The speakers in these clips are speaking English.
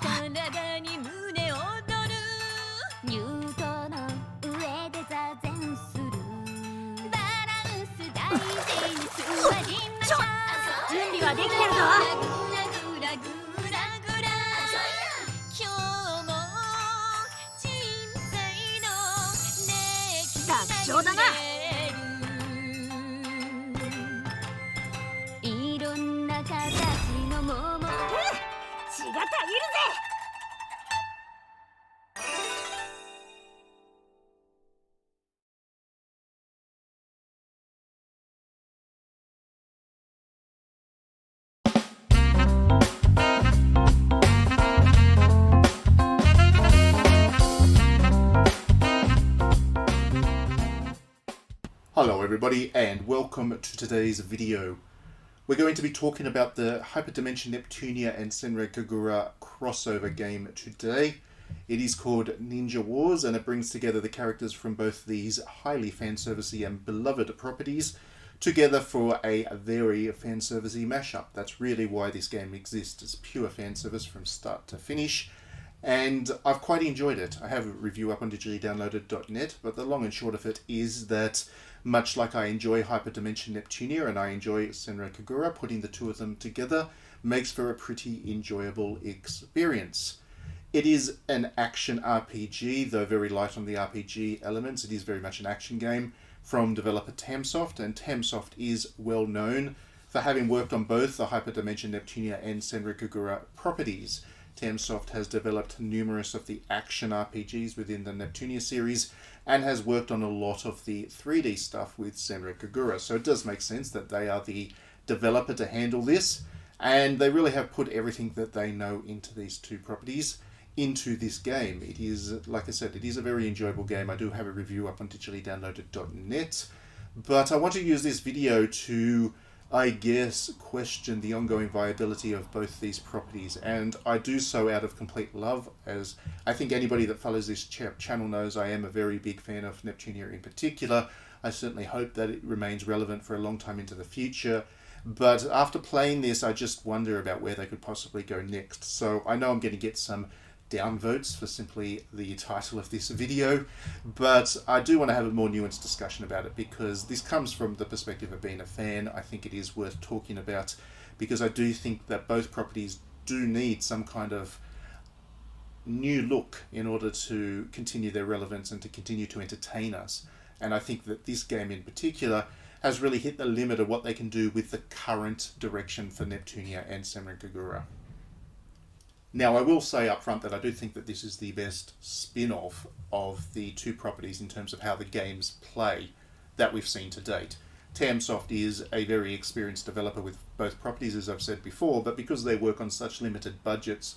準備はできてるぞ。楽勝だな。いろんな形の桃。血がたぎるぜ。Hello everybody and welcome to today's video. We're going to be talking about the Hyperdimension Neptunia and Senran Kagura crossover game today. It is called Ninja Wars and it brings together the characters from both these highly fanservice-y and beloved properties together for a very fanservice-y mashup. That's really why this game exists. It's pure fanservice from start to finish. And I've quite enjoyed it. I have a review up on digitally-downloaded.net, but the long and short of it is that much like I enjoy Hyperdimension Neptunia and I enjoy Senran Kagura, putting the two of them together makes for a pretty enjoyable experience. It is an action RPG, though very light on the RPG elements. It is very much an action game from developer Tamsoft, and Tamsoft is well known for having worked on both the Hyperdimension Neptunia and Senran Kagura properties. Tamsoft has developed numerous of the action RPGs within the Neptunia series and has worked on a lot of the 3D stuff with Senran Kagura. So it does make sense that they are the developer to handle this, and they really have put everything that they know into these two properties into this game. It is, like I said, it is a very enjoyable game. I do have a review up on digitally-downloaded.net, but I want to use this video to, I guess, question the ongoing viability of both these properties, and I do so out of complete love, as I think anybody that follows this channel knows I am a very big fan of Neptunia in particular. I certainly hope that it remains relevant for a long time into the future, but after playing this I just wonder about where they could possibly go next. So I know I'm going to get some downvotes for simply the title of this video, but I do want to have a more nuanced discussion about it because this comes from the perspective of being a fan. I think it is worth talking about because I do think that both properties do need some kind of new look in order to continue their relevance and to continue to entertain us. And I think that this game in particular has really hit the limit of what they can do with the current direction for Neptunia and Senran Kagura. Now, I will say up front that I do think that this is the best spin-off of the two properties in terms of how the games play that we've seen to date. Tamsoft is a very experienced developer with both properties, as I've said before, but because they work on such limited budgets,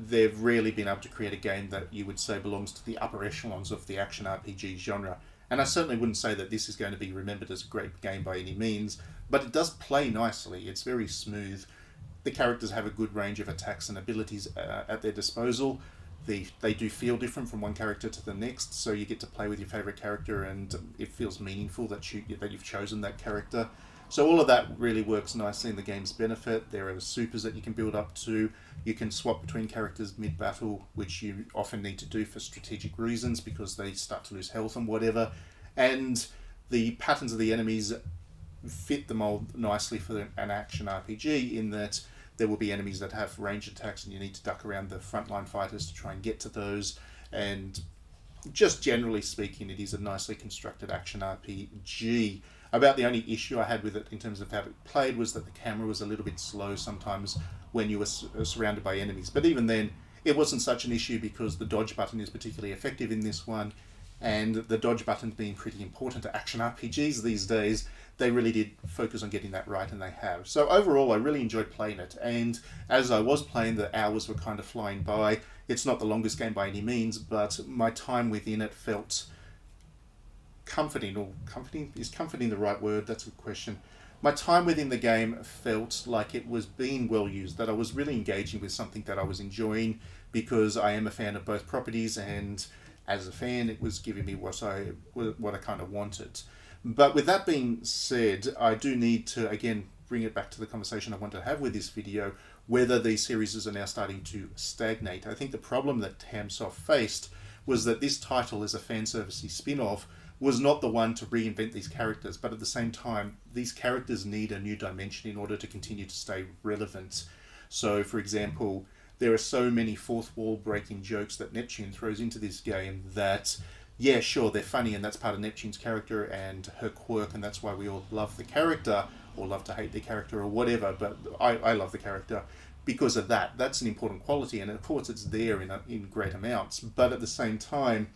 they've rarely been able to create a game that you would say belongs to the upper echelons of the action RPG genre. And I certainly wouldn't say that this is going to be remembered as a great game by any means, but it does play nicely. It's very smooth. The characters have a good range of attacks and abilities at their disposal. They do feel different from one character to the next, so you get to play with your favourite character and it feels meaningful that you've chosen that character. So all of that really works nicely in the game's benefit. There are supers that you can build up to. You can swap between characters mid-battle, which you often need to do for strategic reasons because they start to lose health and whatever. And the patterns of the enemies fit the mold nicely for an action RPG in that there will be enemies that have ranged attacks and you need to duck around the frontline fighters to try and get to those. And just generally speaking, it is a nicely constructed action RPG. About the only issue I had with it in terms of how it played was that the camera was a little bit slow sometimes when you were surrounded by enemies. But even then, it wasn't such an issue because the dodge button is particularly effective in this one. And the dodge button being pretty important to action RPGs these days, they really did focus on getting that right, and they have. So overall, I really enjoyed playing it, and as I was playing, the hours were kind of flying by. It's not the longest game by any means, but my time within it felt comforting, or comforting? Is comforting the right word? That's a good question. My time within the game felt like it was being well used, that I was really engaging with something that I was enjoying because I am a fan of both properties, and as a fan, it was giving me what I kind of wanted. But with that being said, I do need to, again, bring it back to the conversation I want to have with this video. whether these series are now starting to stagnate. I think the problem that Tamsoft faced was that this title as a fanservice spin-off was not the one to reinvent these characters, but at the same time, these characters need a new dimension in order to continue to stay relevant. So, for example, there are so many fourth wall breaking jokes that Neptune throws into this game that, yeah, sure, they're funny and that's part of Neptune's character and her quirk, and that's why we all love the character, or love to hate the character or whatever, but I love the character because of that. That's an important quality, and of course it's there in great amounts, but at the same time,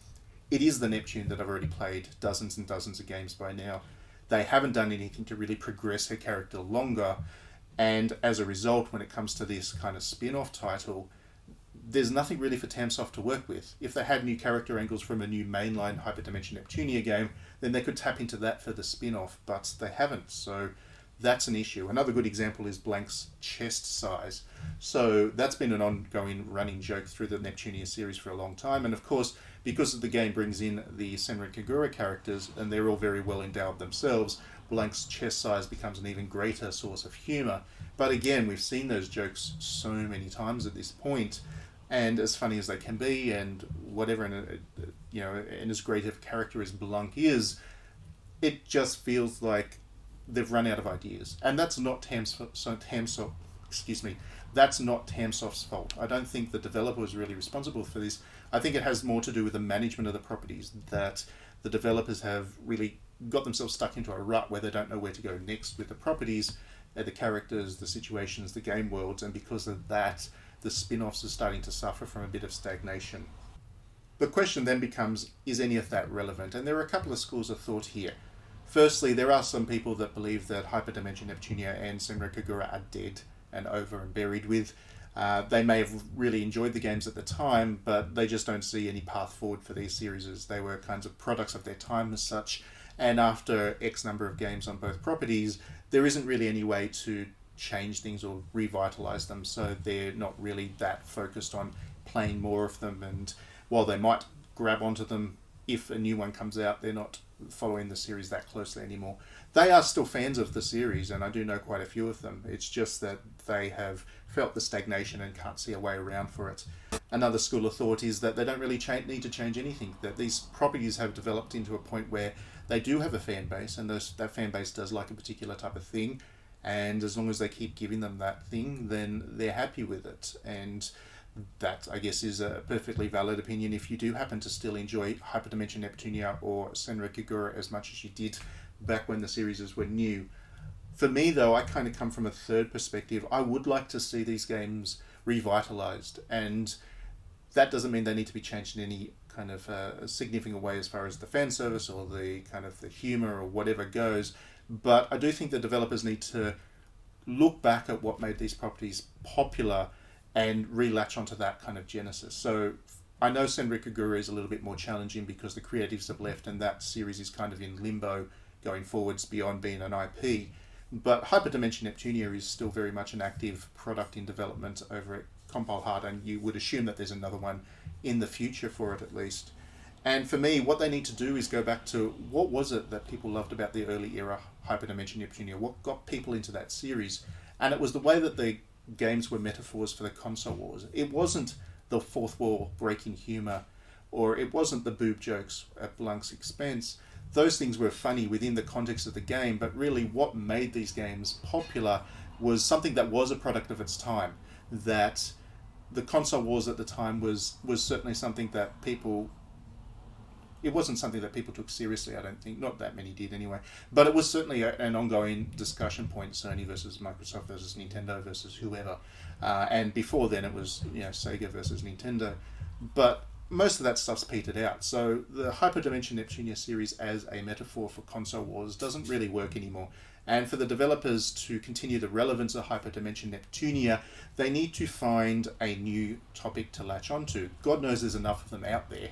it is the Neptune that I've already played dozens and dozens of games by now. They haven't done anything to really progress her character longer, and as a result, when it comes to this kind of spin-off title, there's nothing really for Tamsoft to work with. If they had new character angles from a new mainline Hyperdimension Neptunia game, then they could tap into that for the spin-off, but they haven't, so that's an issue. Another good example is Blank's chest size. So that's been an ongoing running joke through the Neptunia series for a long time, and of course, because the game brings in the Senran Kagura characters, and they're all very well endowed themselves, Blank's chest size becomes an even greater source of humour. But again, we've seen those jokes so many times at this point, and as funny as they can be, and whatever, and as great of a character as Blanc is, it just feels like they've run out of ideas, and that's not that's not Tamsoft's fault. I don't think the developer was really responsible for this. I think it has more to do with the management of the properties, that the developers have really got themselves stuck into a rut where they don't know where to go next with the properties, the characters, the situations, the game worlds, and because of that, the spin-offs are starting to suffer from a bit of stagnation. The question then becomes, is any of that relevant? And there are a couple of schools of thought here. Firstly, there are some people that believe that Hyperdimension Neptunia and Senran Kagura are dead and over and buried with. They may have really enjoyed the games at the time, but they just don't see any path forward for these series. They were kinds of products of their time as such, and after X number of games on both properties, there isn't really any way to change things or revitalize them, so they're not really that focused on playing more of them, and while they might grab onto them if a new one comes out, they're not following the series that closely anymore. They are still fans of the series, and I do know quite a few of them. It's just that they have felt the stagnation and can't see a way around for it. Another school of thought is that they don't really need to change anything, that these properties have developed into a point where they do have a fan base, and that fan base does like a particular type of thing, and as long as they keep giving them that thing, then they're happy with it. And that, I guess, is a perfectly valid opinion if you do happen to still enjoy Hyperdimension Neptunia or Senran Kagura as much as you did back when the series were new. For me, though, I kind of come from a third perspective. I would like to see these games revitalized, and that doesn't mean they need to be changed in any kind of significant way as far as the fan service or the kind of the humor or whatever goes. But I do think the developers need to look back at what made these properties popular and relatch onto that kind of genesis. So I know Senran Kagura is a little bit more challenging because the creatives have left and that series is kind of in limbo going forwards beyond being an IP. But Hyperdimension Neptunia is still very much an active product in development over at Compile Hard, and you would assume that there's another one in the future for it at least. And for me, what they need to do is go back to what was it that people loved about the early era Hyperdimension Neptunia, what got people into that series. And it was the way that the games were metaphors for the console wars. It wasn't the fourth wall breaking humour, or it wasn't the boob jokes at Blanc's expense. Those things were funny within the context of the game, but really what made these games popular was something that was a product of its time. That the console wars at the time was certainly something that people... It wasn't something that people took seriously, I don't think. Not that many did anyway. But it was certainly an ongoing discussion point, Sony versus Microsoft versus Nintendo versus whoever. And before then it was Sega versus Nintendo. But most of that stuff's petered out. So the Hyperdimension Neptunia series as a metaphor for console wars doesn't really work anymore. And for the developers to continue the relevance of Hyperdimension Neptunia, they need to find a new topic to latch onto. God knows there's enough of them out there.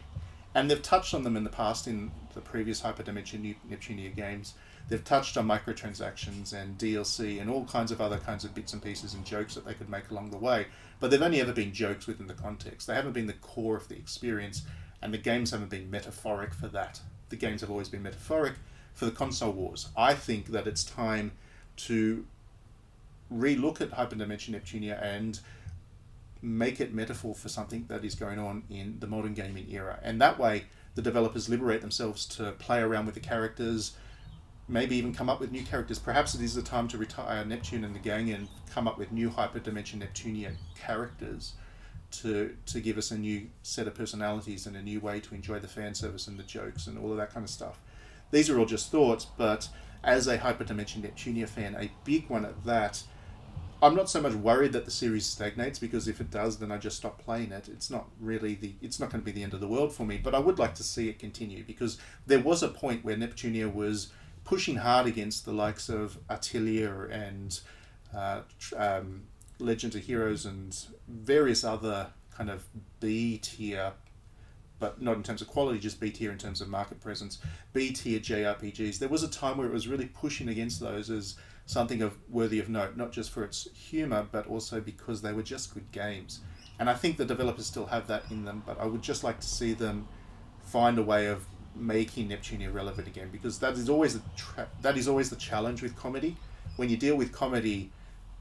And they've touched on them in the past in the previous Hyperdimension Neptunia games. They've touched on microtransactions and DLC and all kinds of other kinds of bits and pieces and jokes that they could make along the way. But they've only ever been jokes within the context. They haven't been the core of the experience, and the games haven't been metaphoric for that. The games have always been metaphoric for the console wars. I think that it's time to re-look at Hyperdimension Neptunia and make it metaphor for something that is going on in the modern gaming era. And that way, the developers liberate themselves to play around with the characters, maybe even come up with new characters. Perhaps it is the time to retire Neptune and the gang and come up with new Hyperdimension Neptunia characters to give us a new set of personalities and a new way to enjoy the fan service and the jokes and all of that kind of stuff. These are all just thoughts, but as a Hyperdimension Neptunia fan, a big one at that, I'm not so much worried that the series stagnates, because if it does, then I just stop playing it. It's not really it's not going to be the end of the world for me, but I would like to see it continue, because there was a point where Neptunia was pushing hard against the likes of Atelier and Legends of Heroes and various other kind of B tier, but not in terms of quality, just B tier in terms of market presence, B tier JRPGs. There was a time where it was really pushing against those as something worthy of note, not just for its humour, but also because they were just good games. And I think the developers still have that in them, but I would just like to see them find a way of making Neptunia relevant again, because that is always the challenge with comedy. When you deal with comedy,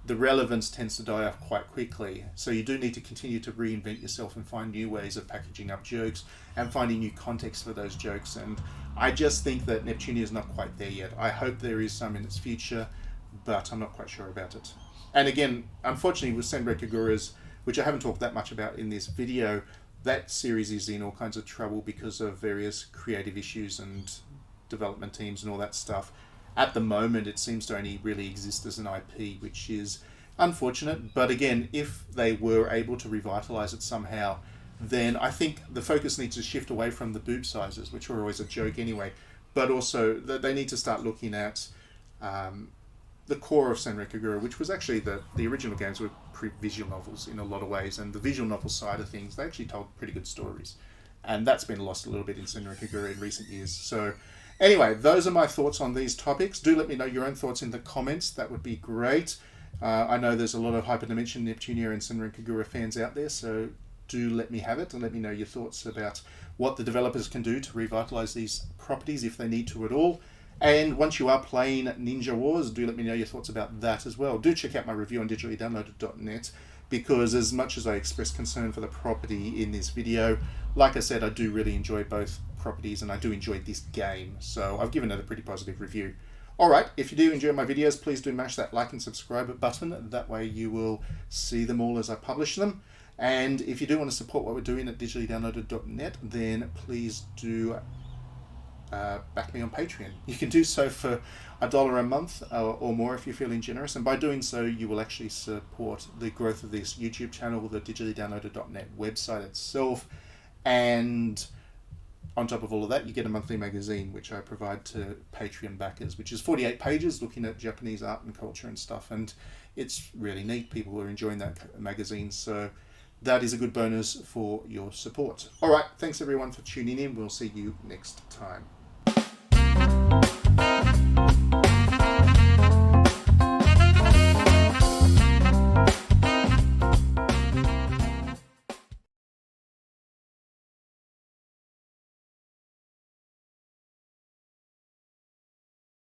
the relevance tends to die off quite quickly. So you do need to continue to reinvent yourself and find new ways of packaging up jokes and finding new context for those jokes. And I just think that Neptunia is not quite there yet. I hope there is some in its future, but I'm not quite sure about it. And again, unfortunately with Senran Kagura's, which I haven't talked that much about in this video, that series is in all kinds of trouble because of various creative issues and development teams and all that stuff. At the moment, it seems to only really exist as an IP, which is unfortunate. But again, if they were able to revitalize it somehow, then I think the focus needs to shift away from the boob sizes, which were always a joke anyway, but also that they need to start looking at the core of Senran Kagura, which was actually the original games were visual novels in a lot of ways, and the visual novel side of things, they actually told pretty good stories. And that's been lost a little bit in Senran Kagura in recent years. So anyway, those are my thoughts on these topics. Do let me know your own thoughts in the comments. That would be great. I know there's a lot of Hyperdimension, Neptunia and Senran Kagura fans out there, so do let me have it and let me know your thoughts about what the developers can do to revitalize these properties if they need to at all. And once you are playing Ninja Wars, do let me know your thoughts about that as well. Do check out my review on digitallydownloaded.net, because as much as I express concern for the property in this video, like I said, I do really enjoy both properties and I do enjoy this game. So I've given it a pretty positive review. Alright, if you do enjoy my videos, please do mash that like and subscribe button. That way you will see them all as I publish them. And if you do want to support what we're doing at digitallydownloaded.net, then please do back me on Patreon. You can do so for $1 a month or more if you're feeling generous, and by doing so you will actually support the growth of this YouTube channel, the digitallydownloaded.net website itself, and on top of all of that you get a monthly magazine which I provide to Patreon backers, which is 48 pages looking at Japanese art and culture and stuff, and it's really neat. People are enjoying that magazine, so that is a good bonus for your support. Alright, thanks everyone for tuning in. We'll see you next time.